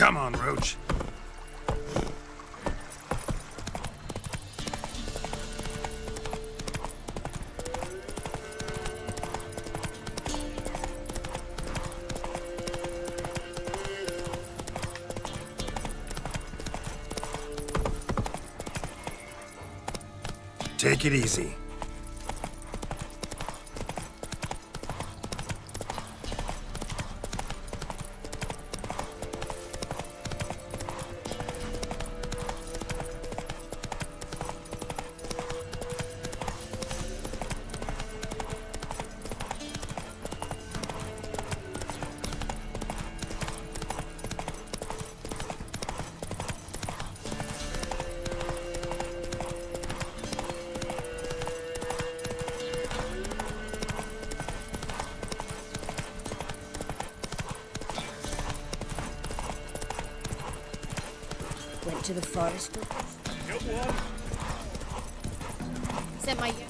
Come on, Roach. Take it easy. Went to the forest. Sent my units.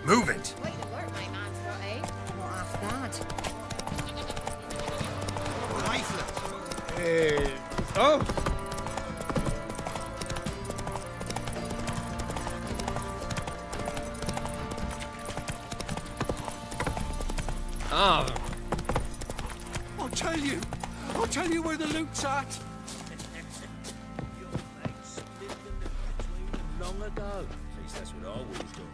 Move it! Quite alert, my man's got, eh? Not half bad. Oh! Ah. I'll tell you where the loot's at. Long ago. At least that's what I would have done.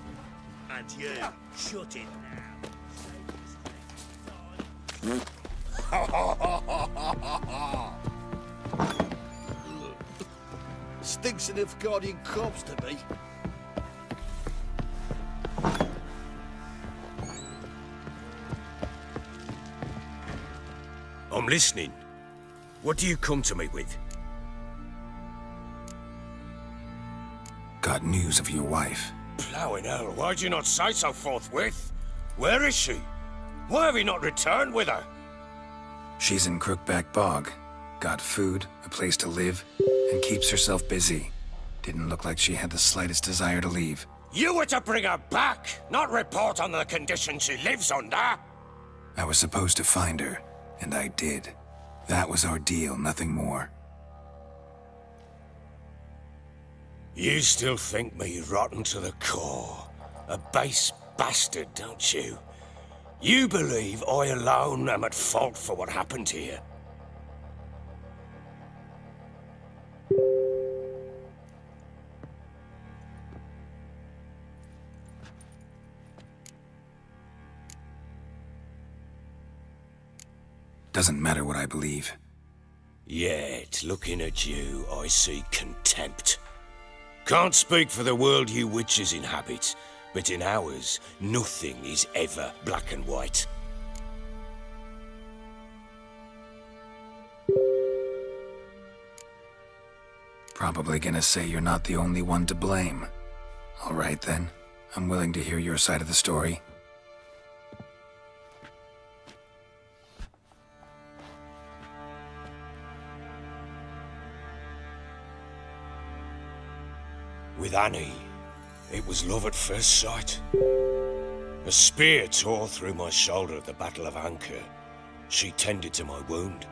And you, shut it now. Stinks enough guardian corpse to me. I'm listening. What do you come to me with? Got news of your wife. Plowing hell, why'd you not say so forthwith? Where is she? Why have you not returned with her? She's in Crookback Bog. Got food, a place to live, and keeps herself busy. Didn't look like she had the slightest desire to leave. You were to bring her back, not report on the conditions she lives under. I was supposed to find her, and I did. That was our deal, nothing more. You still think me rotten to the core. A base bastard, don't you? You believe I alone am at fault for what happened here. Doesn't matter what I believe. Yet, looking at you, I see contempt. Can't speak for the world you witches inhabit, but in ours, nothing is ever black and white. Probably gonna say you're not the only one to blame. All right then, I'm willing to hear your side of the story. With Annie, it was love at first sight. A spear tore through my shoulder at the Battle of Anchor. She tended to my wound.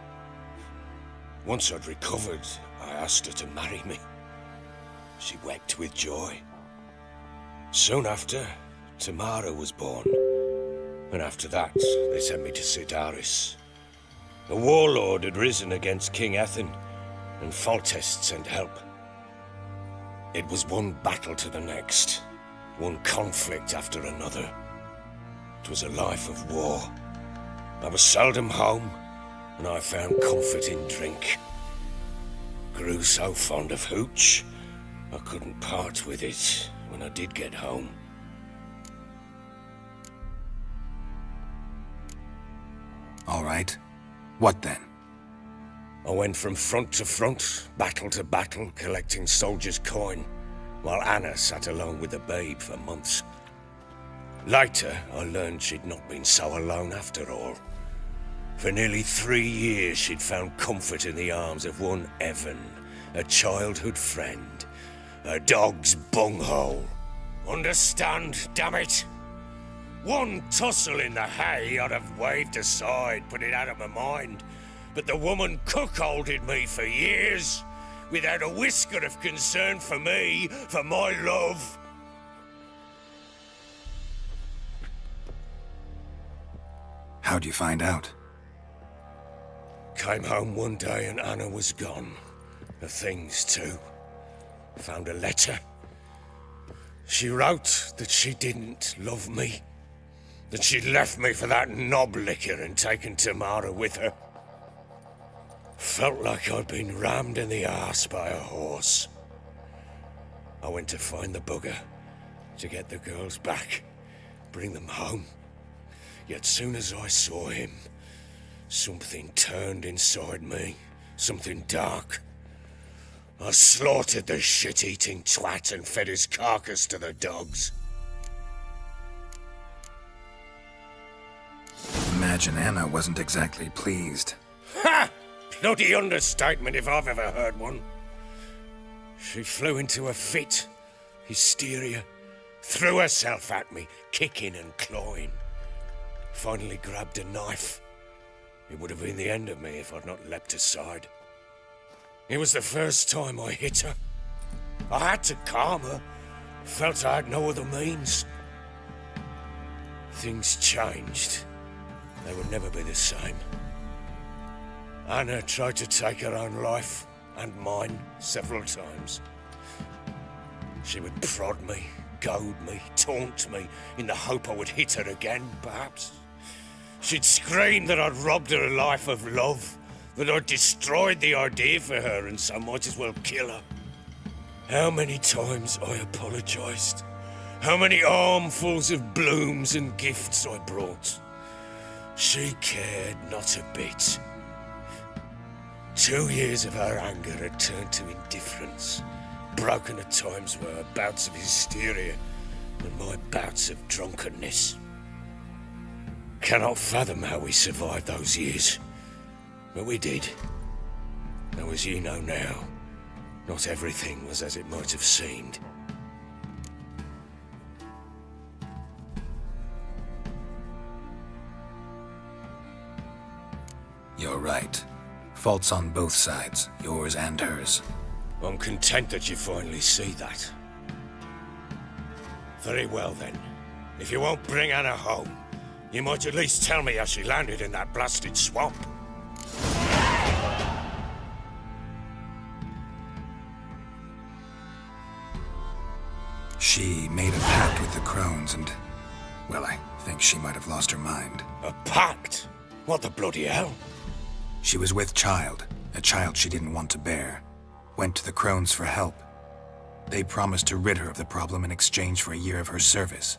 Once I'd recovered, I asked her to marry me. She wept with joy. Soon after, Tamara was born. And after that, they sent me to Cidaris. A warlord had risen against King Ethan, and Foltest sent help. It was one battle to the next, one conflict after another. It was a life of war. I was seldom home, and I found comfort in drink. Grew so fond of hooch, I couldn't part with it when I did get home. All right. What then? I went from front to front, battle to battle, collecting soldiers' coin, while Anna sat alone with the babe for months. Later, I learned she'd not been so alone after all. For nearly 3 years, she'd found comfort in the arms of one Evan, a childhood friend, a dog's bunghole. Understand, damn it? One tussle in the hay I'd have waved aside, put it out of my mind. But the woman cuckolded me for years, without a whisker of concern for me, for my love. How'd you find out? Came home one day and Anna was gone. The things too. Found a letter. She wrote that she didn't love me. That she'd left me for that knob licker and taken Tamara with her. Felt like I'd been rammed in the arse by a horse. I went to find the bugger, to get the girls back, bring them home. Yet soon as I saw him, something turned inside me, something dark. I slaughtered the shit-eating twat and fed his carcass to the dogs. Imagine Anna wasn't exactly pleased. Ha! Bloody understatement if I've ever heard one. She flew into a fit, hysteria, threw herself at me, kicking and clawing. Finally grabbed a knife. It would have been the end of me if I'd not leapt aside. It was the first time I hit her. I had to calm her. Felt I had no other means. Things changed. They would never be the same. Anna tried to take her own life, and mine, several times. She would prod me, goad me, taunt me, in the hope I would hit her again, perhaps. She'd scream that I'd robbed her life of love, that I'd destroyed the idea for her and so might as well kill her. How many times I apologized. How many armfuls of blooms and gifts I brought. She cared not a bit. 2 years of her anger had turned to indifference, broken at times by her bouts of hysteria and my bouts of drunkenness. Cannot fathom how we survived those years, but we did. Though as you know now, not everything was as it might have seemed. You're right. Faults on both sides, yours and hers. I'm content that you finally see that. Very well then. If you won't bring Anna home, you might at least tell me how she landed in that blasted swamp. She made a pact with the crones and, well, I think she might have lost her mind. A pact? What the bloody hell? She was with child, a child she didn't want to bear. Went to the crones for help. They promised to rid her of the problem in exchange for a year of her service.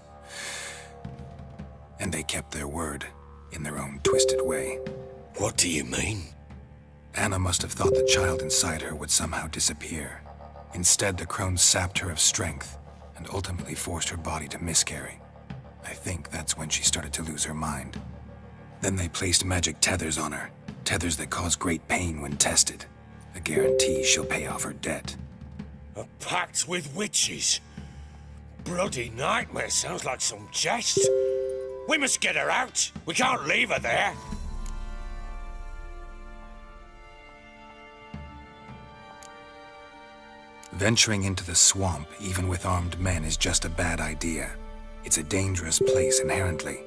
And they kept their word, in their own twisted way. What do you mean? Anna must have thought the child inside her would somehow disappear. Instead, the crones sapped her of strength and ultimately forced her body to miscarry. I think that's when she started to lose her mind. Then they placed magic tethers on her, tethers that cause great pain when tested. A guarantee she'll pay off her debt. A pact with witches? Bloody nightmare, sounds like some jest. We must get her out. We can't leave her there. Venturing into the swamp, even with armed men, is just a bad idea. It's a dangerous place inherently,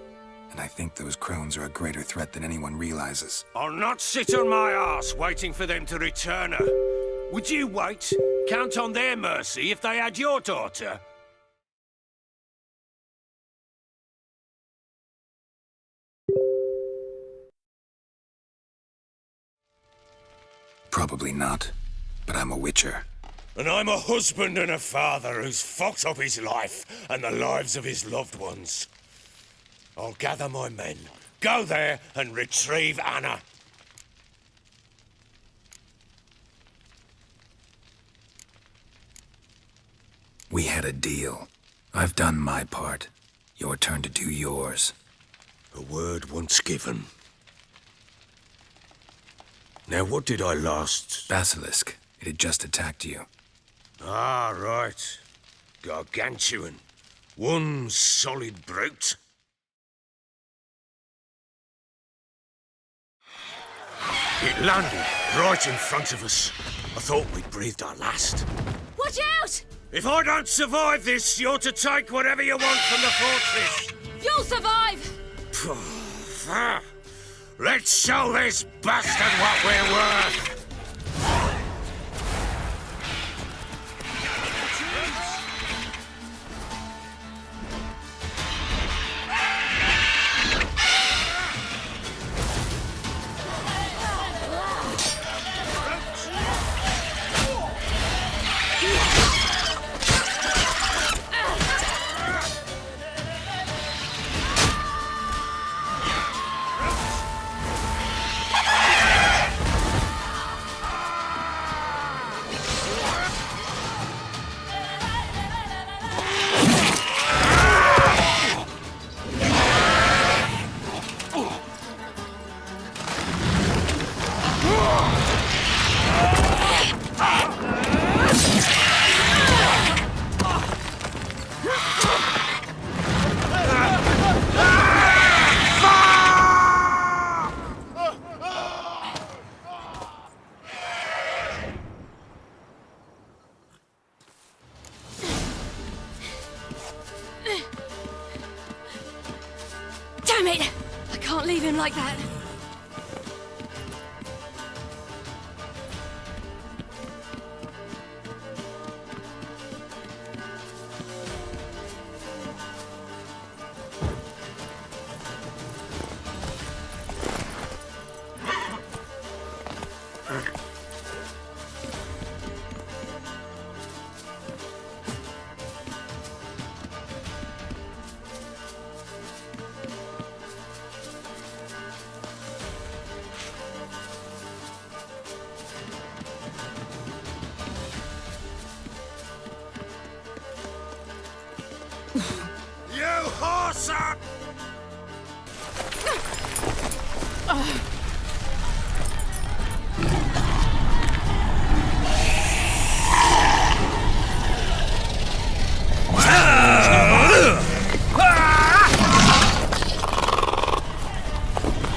and I think those crones are a greater threat than anyone realizes. I'll not sit on my arse waiting for them to return her. Would you wait? Count on their mercy if they had your daughter? Probably not, but I'm a witcher. And I'm a husband and a father who's fucked up his life and the lives of his loved ones. I'll gather my men, go there and retrieve Anna. We had a deal. I've done my part. Your turn to do yours. A word once given. Now, what did I last... Basilisk. It had just attacked you. Ah, right. Gargantuan. One solid brute. It landed right in front of us. I thought we'd breathed our last. Watch out! If I don't survive this, you're to take whatever you want from the fortress. You'll survive! Let's show this bastard what we're worth. Damn it! I can't leave him like that. You horse!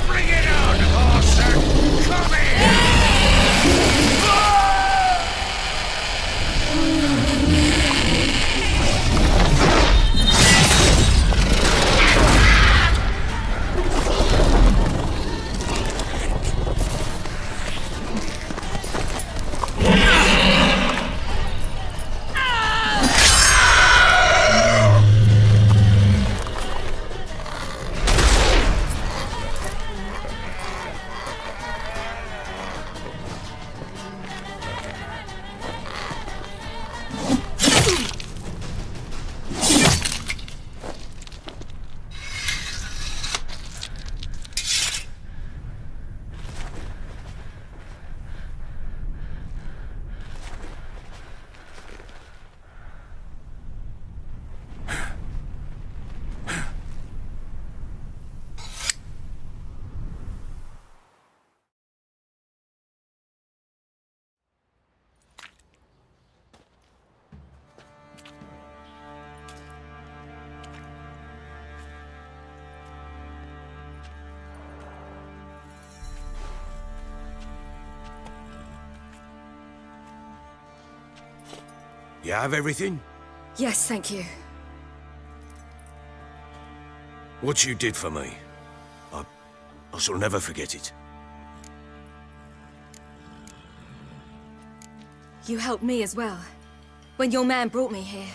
Bring it on, horse! Come here! You have everything? Yes, thank you. What you did for me, I shall never forget it. You helped me as well. When your man brought me here.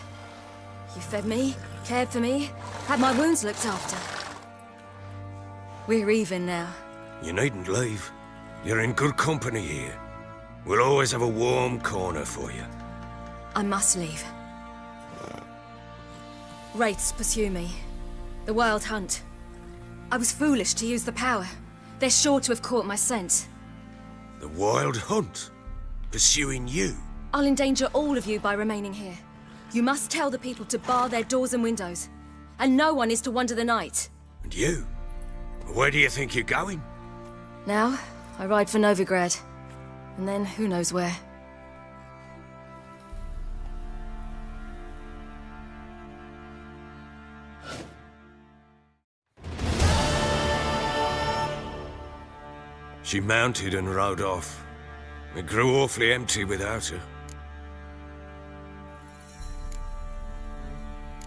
You fed me, cared for me, had my wounds looked after. We're even now. You needn't leave. You're in good company here. We'll always have a warm corner for you. I must leave. Wraiths pursue me. The Wild Hunt. I was foolish to use the power. They're sure to have caught my scent. The Wild Hunt? Pursuing you? I'll endanger all of you by remaining here. You must tell the people to bar their doors and windows. And no one is to wander the night. And you? Where do you think you're going? Now, I ride for Novigrad. And then, who knows where. She mounted and rode off. It grew awfully empty without her.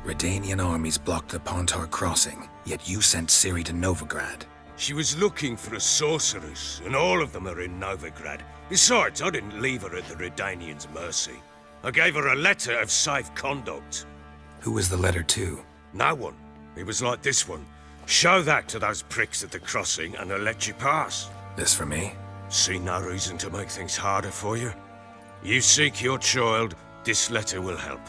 Redanian armies blocked the Pontar crossing, yet you sent Ciri to Novigrad. She was looking for a sorceress, and all of them are in Novigrad. Besides, I didn't leave her at the Redanians' mercy. I gave her a letter of safe conduct. Who was the letter to? No one. It was like this one. Show that to those pricks at the crossing, and they'll let you pass. This for me? See no reason to make things harder for you. You seek your child, this letter will help.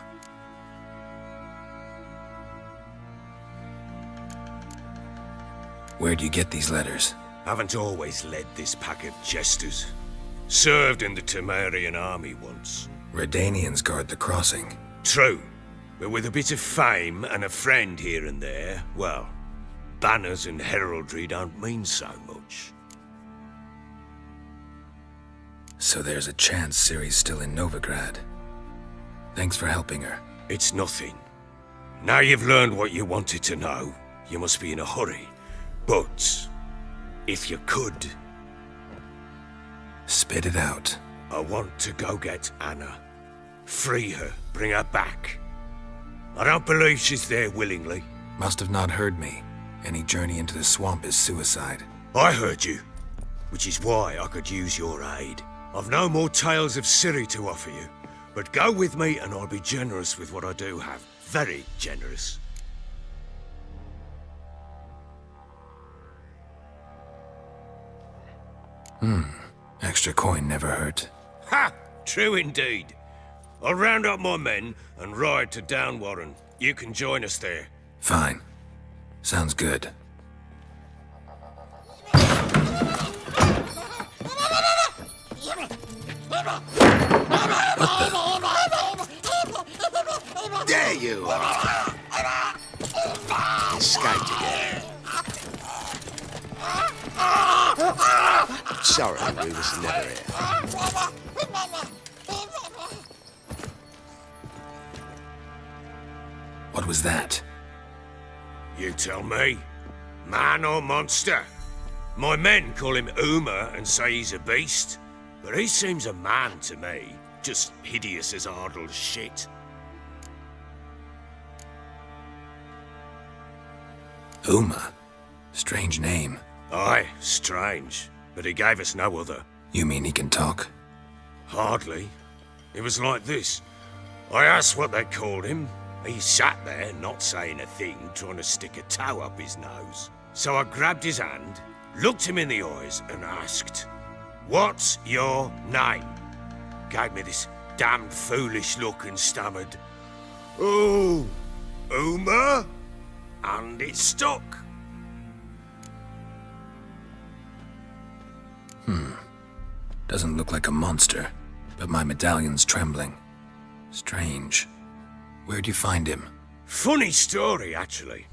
Where'd you get these letters? Haven't always led this pack of jesters. Served in the Temerian army once. Redanians guard the crossing. True, but with a bit of fame and a friend here and there, well, banners and heraldry don't mean so much. So there's a chance Ciri's still in Novigrad. Thanks for helping her. It's nothing. Now you've learned what you wanted to know, you must be in a hurry. But, if you could... Spit it out. I want to go get Anna. Free her, bring her back. I don't believe she's there willingly. Must have not heard me. Any journey into the swamp is suicide. I heard you, which is why I could use your aid. I've no more tales of Ciri to offer you, but go with me and I'll be generous with what I do have. Very generous. Extra coin never hurt. Ha! True indeed. I'll round up my men and ride to Downwarren. You can join us there. Fine. Sounds good. There you are! Escaped again. Sorry, we was never here. What was that? You tell me. Man or monster? My men call him Uma and say he's a beast, but he seems a man to me. Just hideous as Ardle's shit. Uma? Strange name. Aye, strange. But he gave us no other. You mean he can talk? Hardly. It was like this. I asked what they called him. He sat there, not saying a thing, trying to stick a toe up his nose. So I grabbed his hand, looked him in the eyes, and asked, "What's your name?" Gave me this damned foolish look and stammered, "Oh, Uma?" And it stuck. Doesn't look like a monster, but my medallion's trembling. Strange. Where'd you find him? Funny story, actually.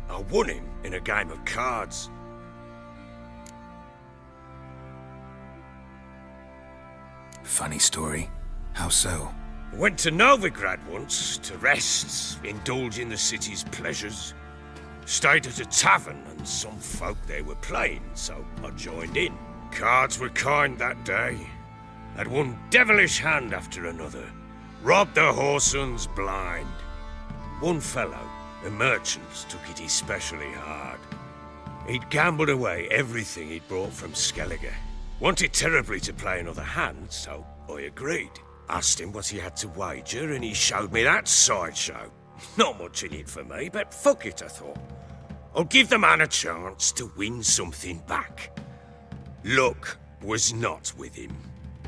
I won him in a game of cards. Funny story. How so? Went to Novigrad once to rest, indulge in the city's pleasures. Stayed at a tavern and some folk there were playing, so I joined in. Cards were kind that day. Had one devilish hand after another. Robbed the Whoresons blind. One fellow, a merchant, took it especially hard. He'd gambled away everything he'd brought from Skellige. Wanted terribly to play another hand, so I agreed. Asked him what he had to wager, and he showed me that sideshow. Not much in it for me, but fuck it, I thought. I'll give the man a chance to win something back. Luck was not with him,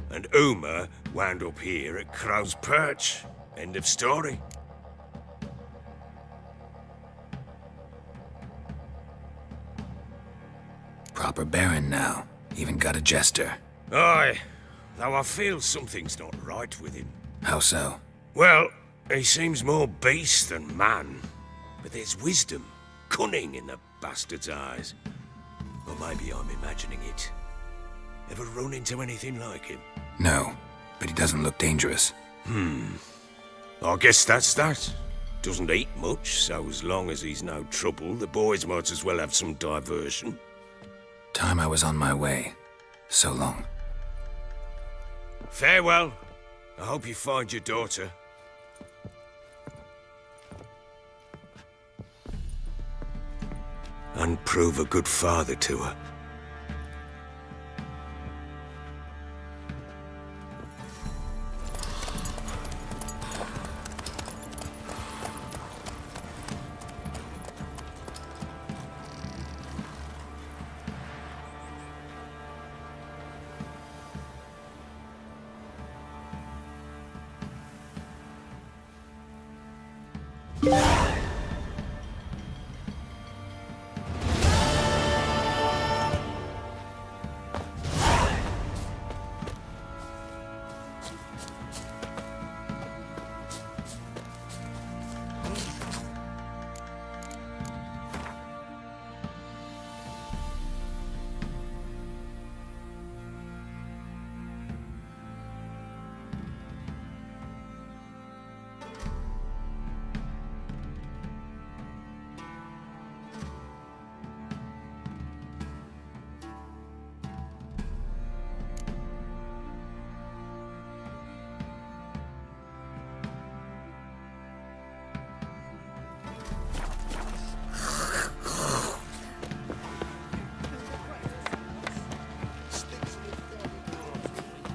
and Uma wound up here at Crow's Perch. End of story. Proper baron now. Even got a jester. Aye, though I feel something's not right with him. How so? Well, he seems more beast than man. But there's wisdom, cunning in the bastard's eyes. Or maybe I'm imagining it. Ever run into anything like him? No, but he doesn't look dangerous. I guess that's that. Doesn't eat much, so as long as he's no trouble, the boys might as well have some diversion. Time I was on my way. So long. Farewell. I hope you find your daughter. And prove a good father to her.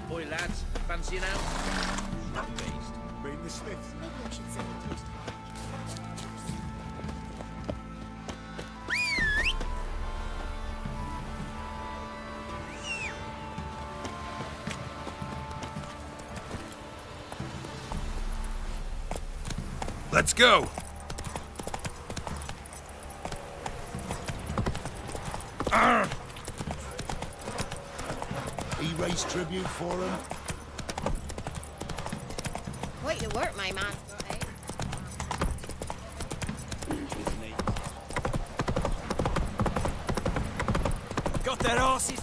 Boy, lads, fancy an ounce? Not beast. Bring the Smiths. Let's go! He raised tribute for him. Quite the work, my man. Got their asses.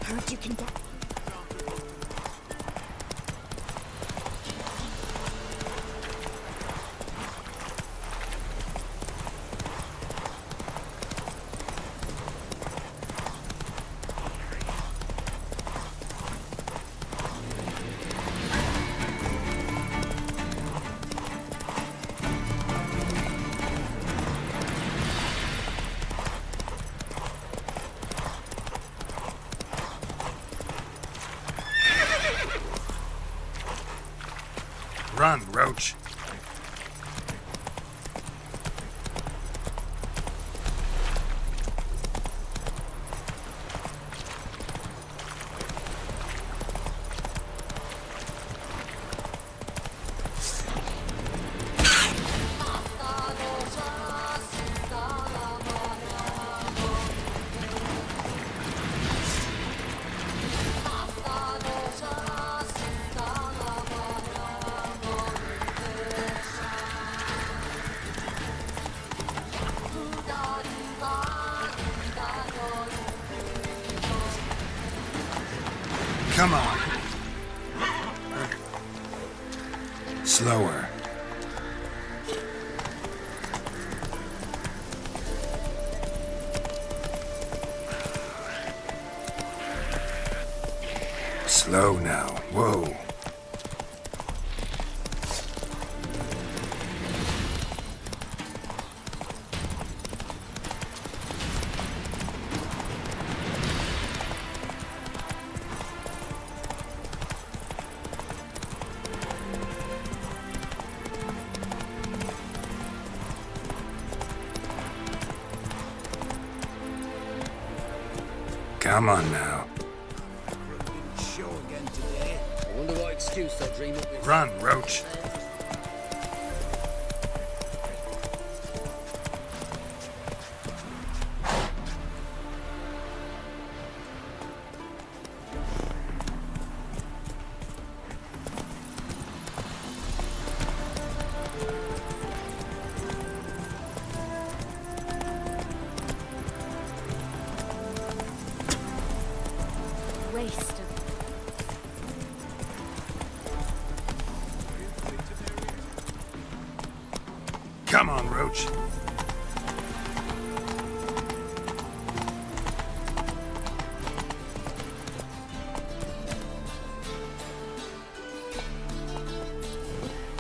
Heard you can get. Run, Roach. Come on. Slower. Slow now. Whoa. Come on now. Show again today. I wonder what excuse they'll dream up with. Run, Roach. Waste of... Come on, Roach.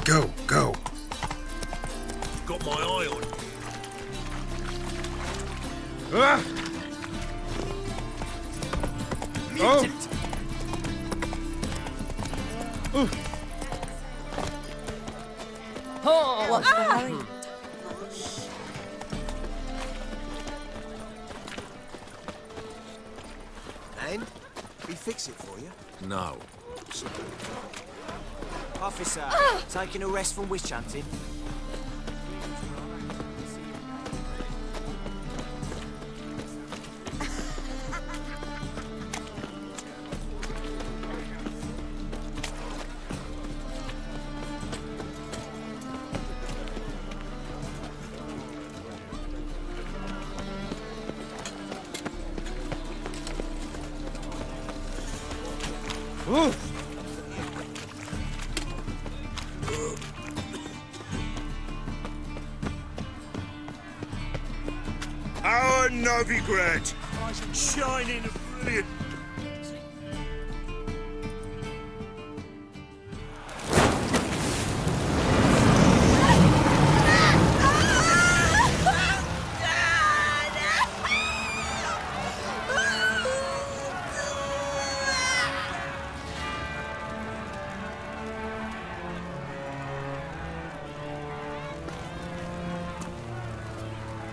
Go, go. Got my eye on. Ah! Oh! What's the hurry? And? We fix it for you? No. Officer, taking a rest from witch hunting. Our Novigrad! Shining and brilliant!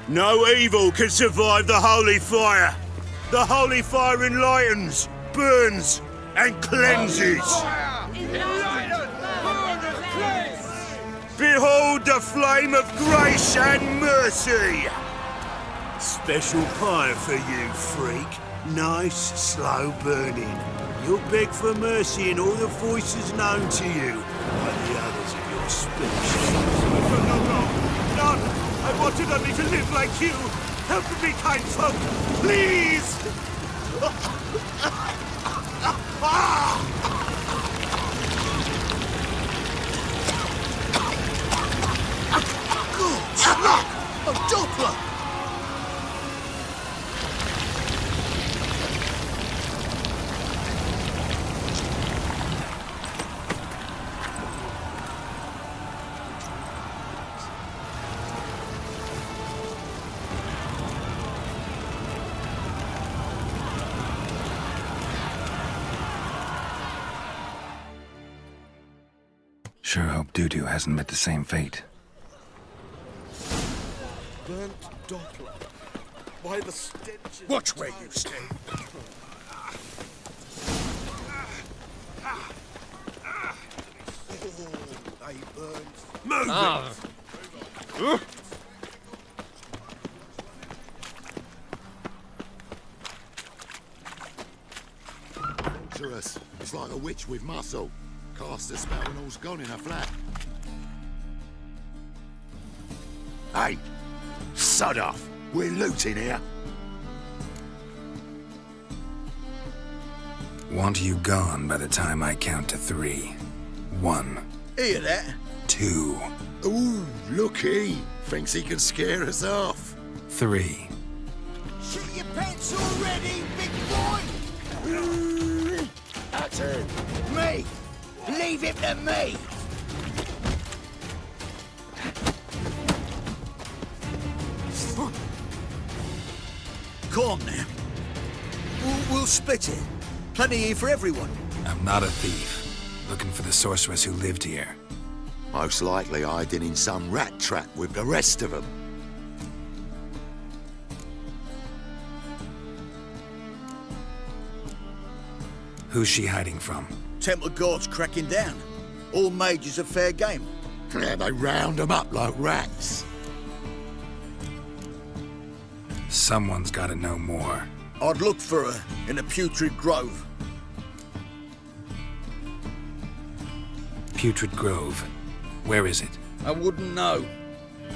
No evil can survive the holy fire. The holy fire enlightens, burns, and cleanses. Behold the flame of grace and mercy. Special fire for you, freak. Nice, slow burning. You'll beg for mercy in all the voices known to you, like the others of your species. None! I wanted only to live like you! Help me, kind folk! Please! Good! Look! A Doppler! Sure hope Dudu hasn't met the same fate. Burnt Doppler. Why the stench? Watch where you stand. Oh, they burnt. Move it! Dangerous. It's like a witch with muscle. Cast a spell and all's gone in a flat. Hey! Sod off! We're looting here. Want you gone by the time I count to 3. 1, Hear that? 2, Ooh, looky! Thinks he can scare us off. 3. Shit your pants already, big boy! That's it. Me! Leave it to me! Calm now. We'll split it. Plenty here for everyone. I'm not a thief. Looking for the sorceress who lived here. Most likely hiding in some rat trap with the rest of them. Who's she hiding from? Temple Guard's cracking down. All mages are fair game. Yeah, they round them up like rats. Someone's gotta know more. I'd look for her in the Putrid Grove. Putrid Grove. Where is it? I wouldn't know.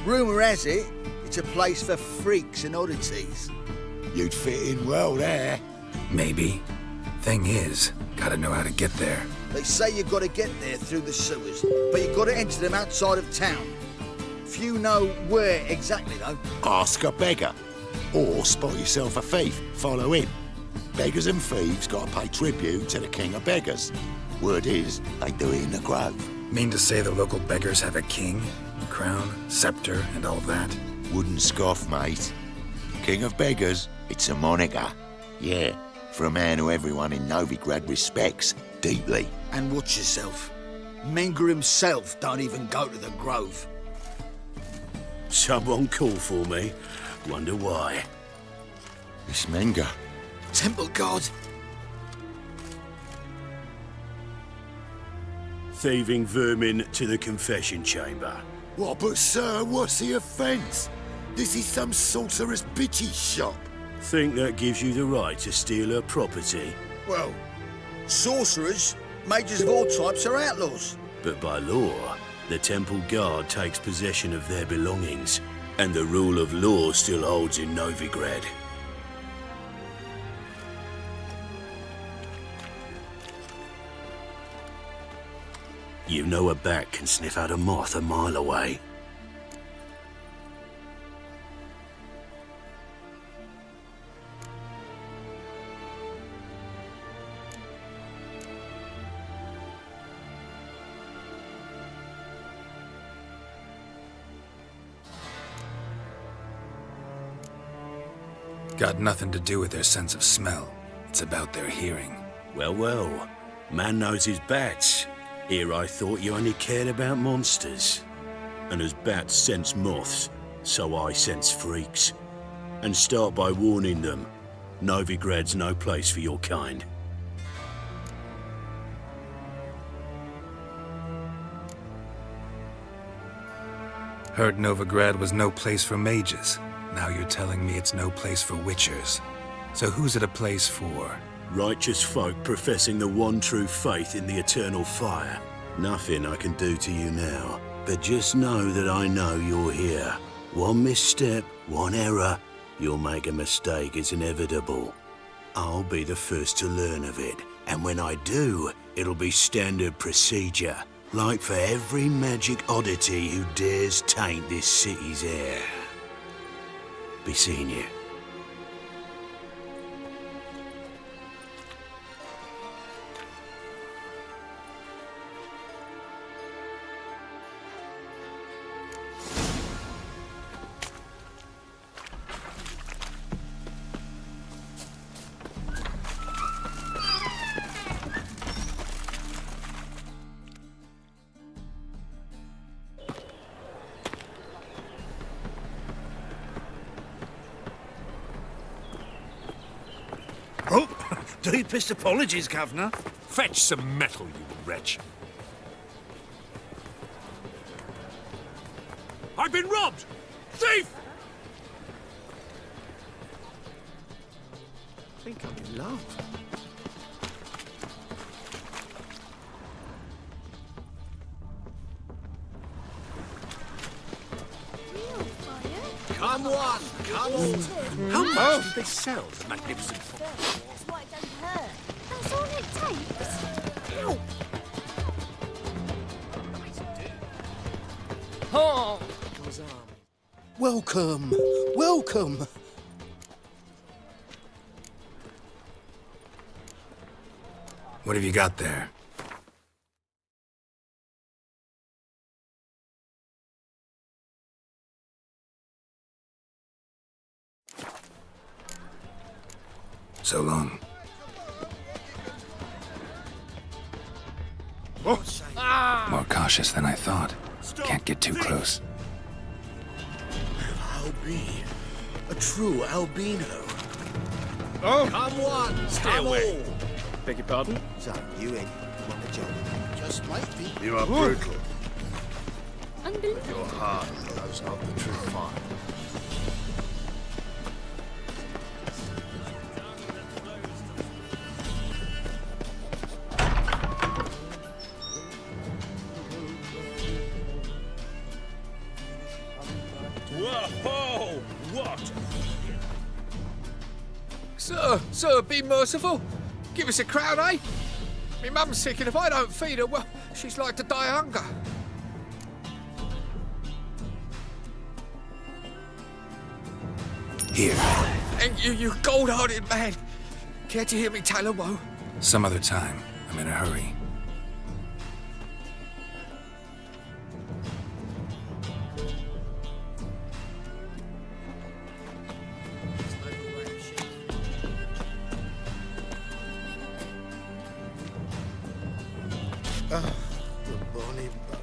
Rumour has it, it's a place for freaks and oddities. You'd fit in well there. Maybe. Thing is, gotta know how to get there. They say you've got to get there through the sewers, but you've got to enter them outside of town. Few know where exactly, though. Ask a beggar. Or spot yourself a thief, follow him. Beggars and thieves gotta pay tribute to the king of beggars. Word is, they do it in the grove. Mean to say the local beggars have a king, crown, scepter, and all that? Wouldn't scoff, mate. King of beggars, it's a moniker. Yeah, for a man who everyone in Novigrad respects deeply. And watch yourself. Menger himself don't even go to the Grove. Someone called for me. Wonder why. Miss Menger. Temple Guard. Thieving vermin to the confession chamber. What, but sir, what's the offence? This is some sorcerer's bitchy shop. Think that gives you the right to steal her property, Well, sorcerers, mages of all types are outlaws. but by law, the Temple Guard takes possession of their belongings, and the rule of law still holds in Novigrad. You know a bat can sniff out a moth a mile away. Got nothing to do with their sense of smell. It's about their hearing. Well, well, man knows his bats. Here I thought you only cared about monsters. And as bats sense moths, so I sense freaks. And start by warning them, Novigrad's no place for your kind. Heard Novigrad was no place for mages. Now you're telling me it's no place for witchers. So who's it a place for? Righteous folk professing the one true faith in the eternal fire. Nothing I can do to you now, but just know that I know you're here. One misstep, one error, you'll make a mistake, it's inevitable. I'll be the first to learn of it, and when I do, it'll be standard procedure, like for every magic oddity who dares taint this city's air. Be seeing you. Deepest apologies, Governor. Fetch some metal, you wretch. I've been robbed! Thief! I think I'm in love. Come one, come all. How much did they sell the magnificent That's why it don't hurt. That's all it takes. Ow. Oh! Welcome, welcome. What have you got there? So long. More cautious than I thought. Can't get too close. Albine. A true albino. Come one, Stay come away. all. Beg your pardon? So, you in? Want a job? Just might be. You are brutal. Unbelievable. Your heart knows not the true fire. Whoa! What? Sir, be merciful. Give us a crown, eh? Me mum's sick, and if I don't feed her, well, she's like to die of hunger. Here. Thank you, you gold-hearted man. Care to hear me tell a woe? Some other time. I'm in a hurry. The bonny bug.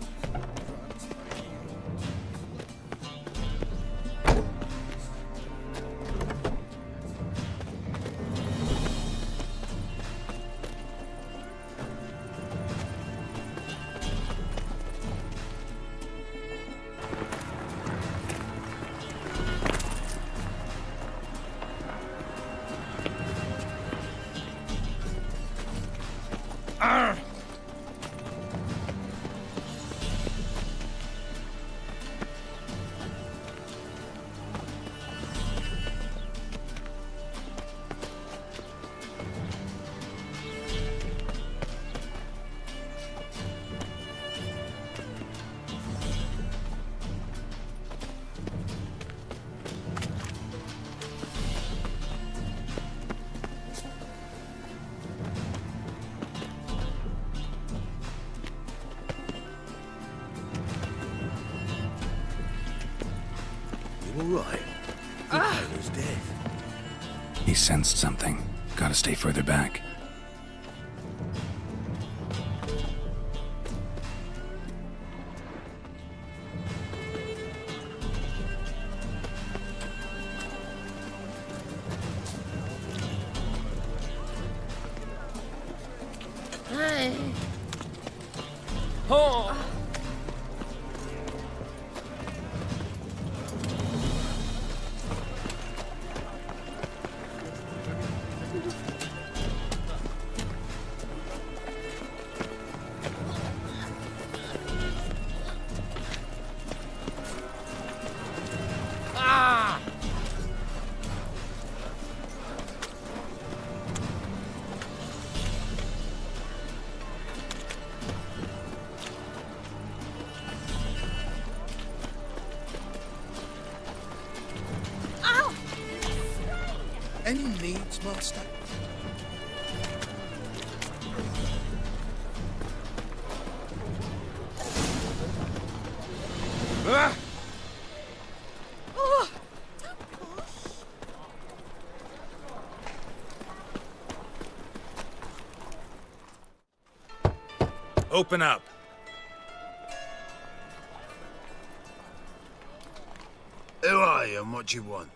You all right? Taylor's dead. He sensed something. Gotta stay further back. Oh! Any needs, Master? Open up. Who are you and what do you want?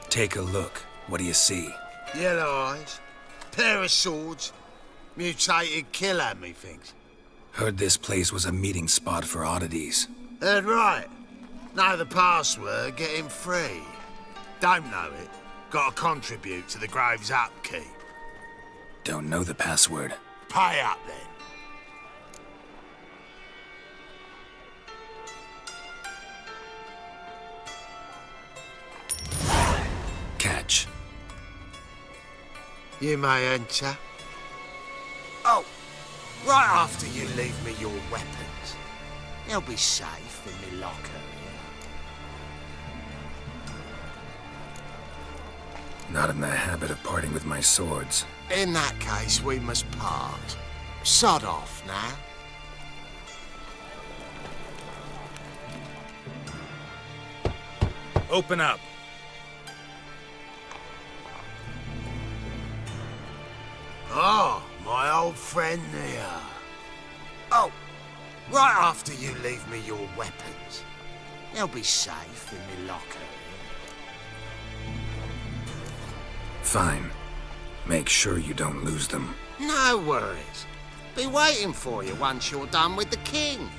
Take a look. What do you see? Yellow eyes, pair of swords, mutated killer, methinks. Heard this place was a meeting spot for oddities. Heard right. Know the password, get him free. Don't know it, gotta contribute to the Grave's upkeep. Don't know the password. Pay up then. Catch. You may enter. Oh, right after you leave me your weapons. They'll be safe in me locker Not in the habit of parting with my swords. here. In that case, we must part. Sod off now. Open up. Oh, my old friend there. Oh, right after you leave me your weapons. They'll be safe in me locker here. Fine. Make sure you don't lose them. No worries. Be waiting for you once you're done with the king.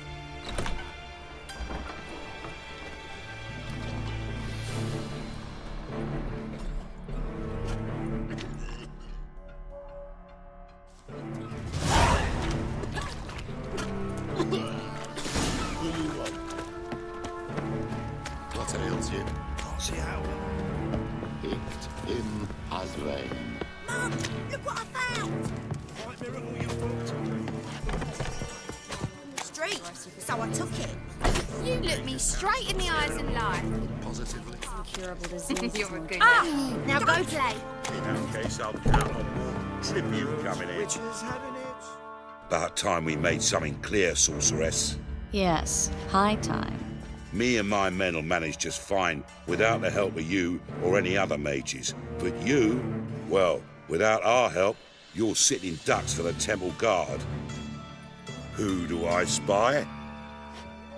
What ails you? What's he out? Picked him as rain. Mum, look what I found! Street, so I took it. You look me straight in the eyes and lie. Positively. Incurable disease. You're a good Ah, now go play. In that case, I'll count on more tribute coming in. About time we made something clear, sorceress. Yes, high time. Me and my men'll manage just fine without the help of you or any other mages. But you, well, without our help, you're sitting ducks for the temple guard. Who do I spy?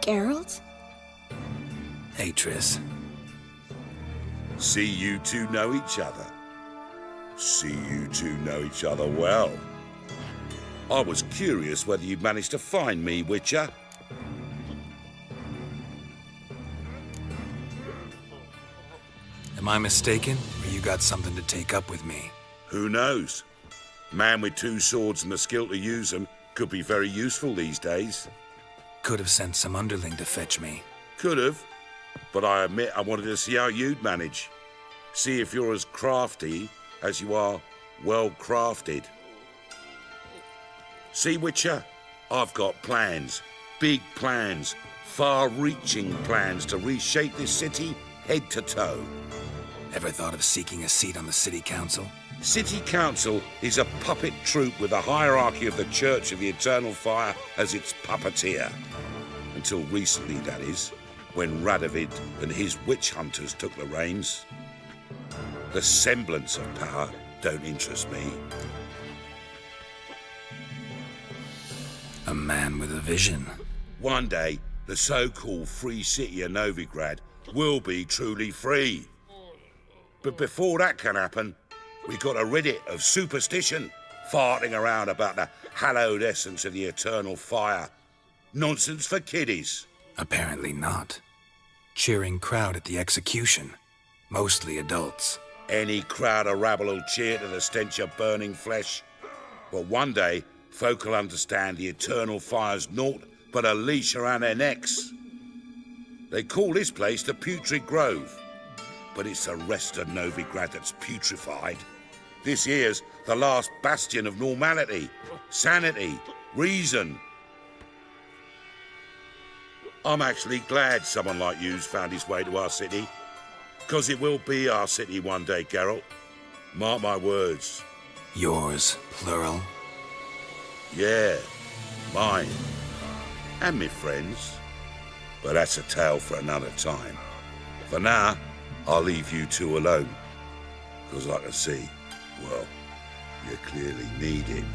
Geralt? Hey, Triss. See you two know each other. See you two know each other well. I was curious whether you'd managed to find me, Witcher. Am I mistaken, or you got something to take up with me? Who knows? Man with two swords and the skill to use them could be very useful these days. Could have sent some underling to fetch me. Could have, but I admit I wanted to see how you'd manage. See if you're as crafty as you are well crafted. See, Witcher, I've got plans, big plans, far-reaching plans to reshape this city head to toe. Ever thought of seeking a seat on the city council? City Council is a puppet troupe with the hierarchy of the Church of the Eternal Fire as its puppeteer. Until recently, that is, when Radovid and his witch hunters took the reins. The semblance of power don't interest me. A man with a vision. One day, the so-called free city of Novigrad will be truly free. But before that can happen, we got to rid it of superstition, farting around about the hallowed essence of the eternal fire. Nonsense for kiddies. Apparently not. Cheering crowd at the execution. Mostly adults. Any crowd of rabble will cheer to the stench of burning flesh. But one day, folk will understand the eternal fire's naught but a leash around their necks. They call this place the Putrid Grove. But it's the rest of Novigrad that's putrefied. This here's the last bastion of normality, sanity, reason. I'm actually glad someone like you's found his way to our city. 'Cause it will be our city one day, Geralt. Mark my words. Yours, plural. Yeah, mine. And me friends. But that's a tale for another time. For now, I'll leave you two alone. 'Cause I can see, well, you clearly need it.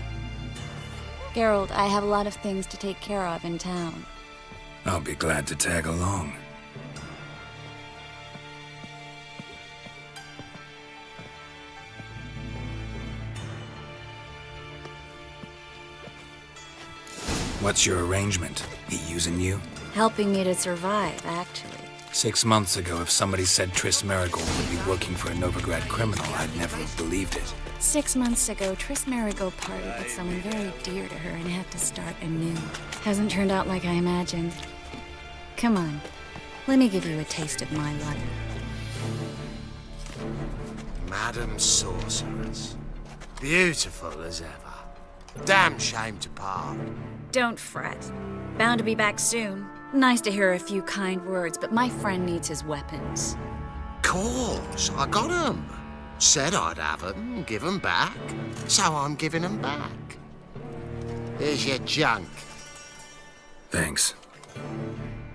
Geralt, I have a lot of things to take care of in town. I'll be glad to tag along. What's your arrangement? He using you? Helping me to survive, actually. 6 months ago, if somebody said Triss Merigold would be working for a Novigrad criminal, I'd never have believed it. 6 months ago, Triss Merigold parted with someone very dear to her and had to start anew. Hasn't turned out like I imagined. Come on, let me give you a taste of my life. Madam Sorceress. Beautiful as ever. Damn shame to part. Don't fret. Bound to be back soon. Nice to hear a few kind words, but my friend needs his weapons. Course, I got 'em. Said I'd have 'em, give 'em back. So I'm giving 'em back. Here's your junk. Thanks.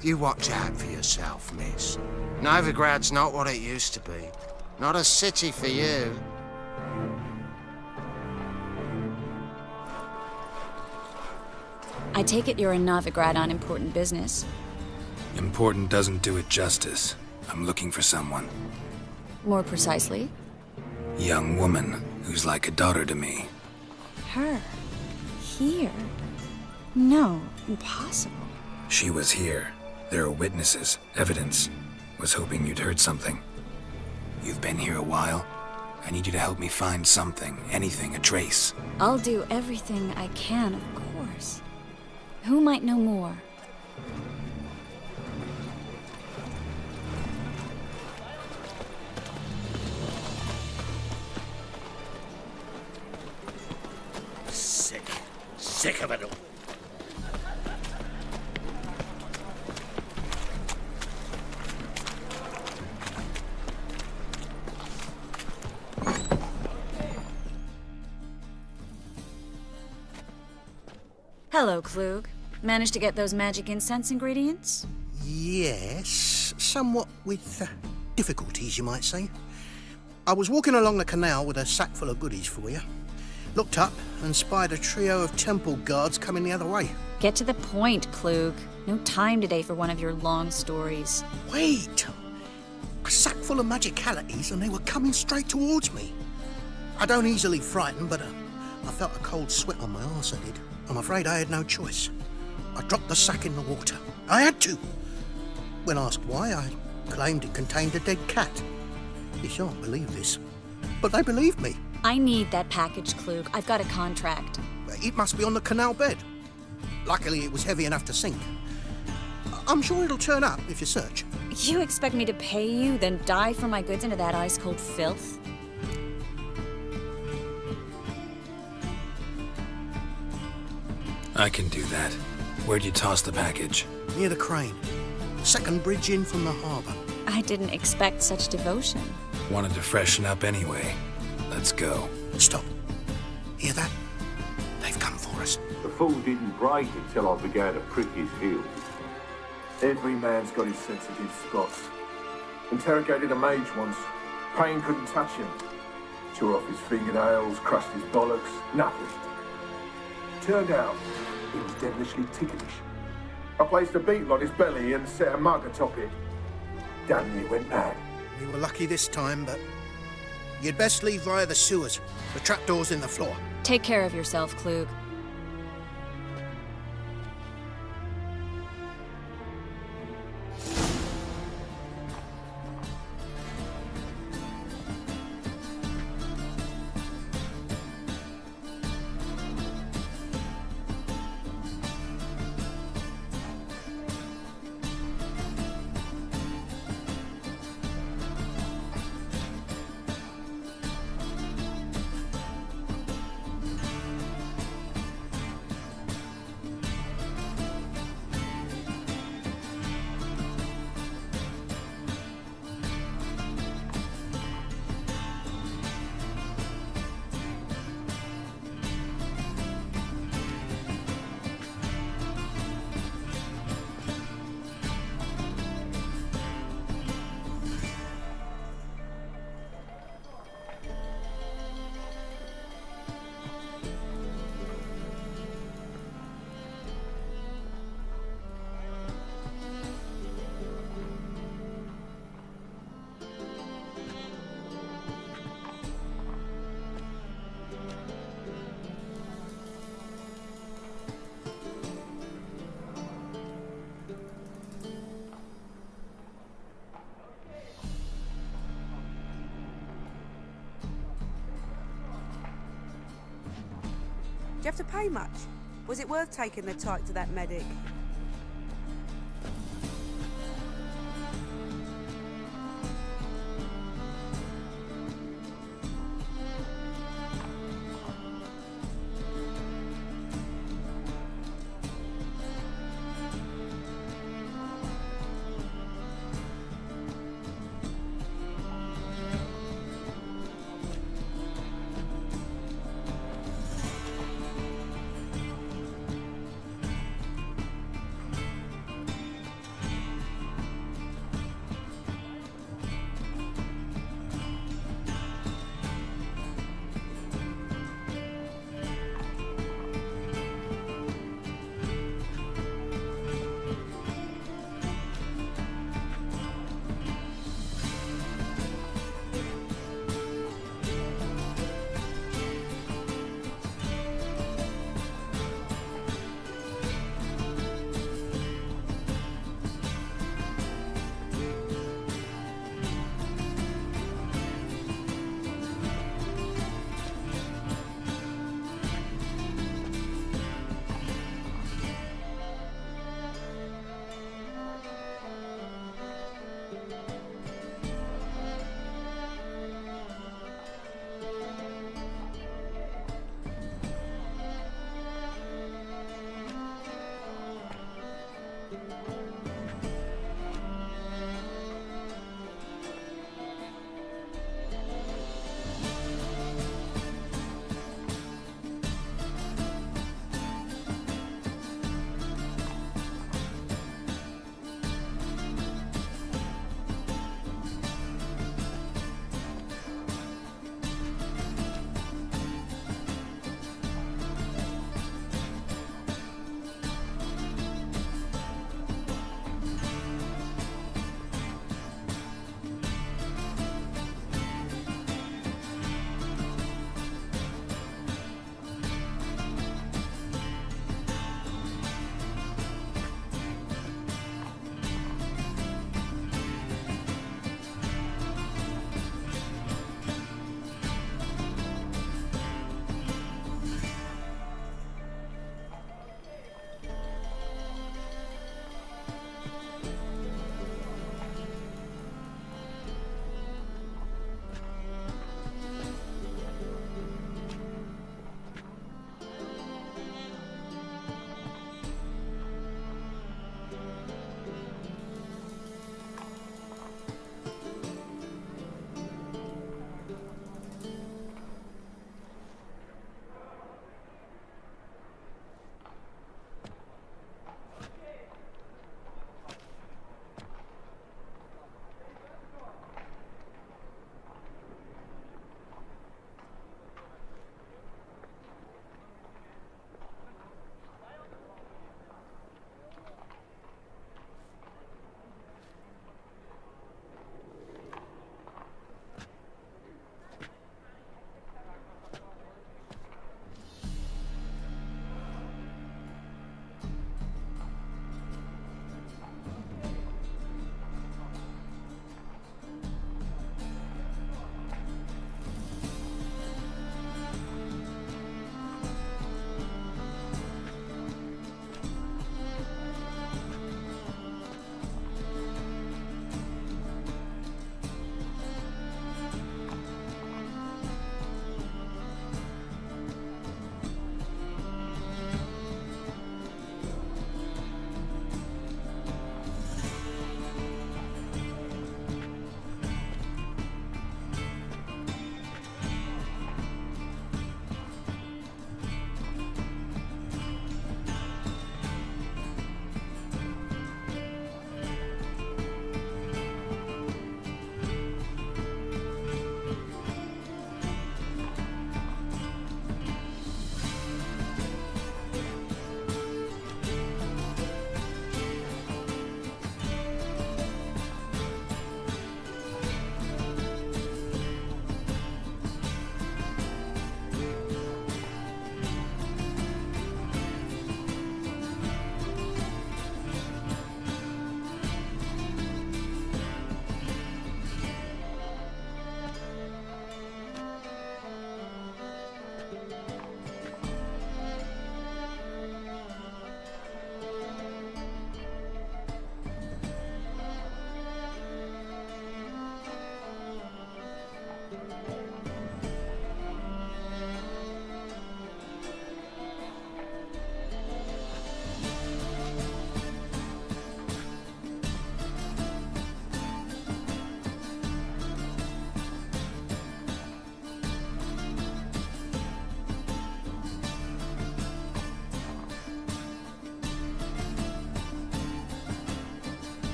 You watch out for yourself, miss. Novigrad's not what it used to be. Not a city for you. I take it you're in Novigrad on important business. Important doesn't do it justice. I'm looking for someone. More precisely? Young woman who's like a daughter to me. Her? Here? No, impossible. She was here. There are witnesses, evidence. Was hoping you'd heard something. You've been here a while. I need you to help me find something, anything, a trace. I'll do everything I can, of course. Who might know more? Sick of it all. Hello, Klug. Managed to get those magic incense ingredients? Yes, somewhat with difficulties, you might say. I was walking along the canal with a sack full of goodies for you. Looked up and spied a trio of temple guards coming the other way. Get to the point, Klug. No time today for one of your long stories. Wait! A sack full of magicalities and they were coming straight towards me. I don't easily frighten, but I felt a cold sweat on my arse, I did. I'm afraid I had no choice. I dropped the sack in the water. I had to. When asked why, I claimed it contained a dead cat. You shan't believe this, but they believed me. I need that package, Klug. I've got a contract. It must be on the canal bed. Luckily, it was heavy enough to sink. I'm sure it'll turn up if you search. You expect me to pay you, then dive for my goods into that ice-cold filth? I can do that. Where'd you toss the package? Near the crane. Second bridge in from the harbour. I didn't expect such devotion. Wanted to freshen up anyway. Let's go. Stop. Hear that? They've come for us. The fool didn't break until I began to prick his heels. Every man's got his sensitive spots. Interrogated a mage once. Pain couldn't touch him. Tore off his fingernails, crushed his bollocks, nothing. Turned out, he was devilishly ticklish. I placed a beetle on his belly and set a mug atop it. Damn near went mad. We were lucky this time, but you'd best leave via the sewers. The trapdoor's in the floor. Take care of yourself, Klug. have to pay much? Was it worth taking the tyke to that medic?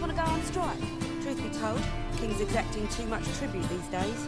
want to go on strike? Truth be told, King's exacting too much tribute these days.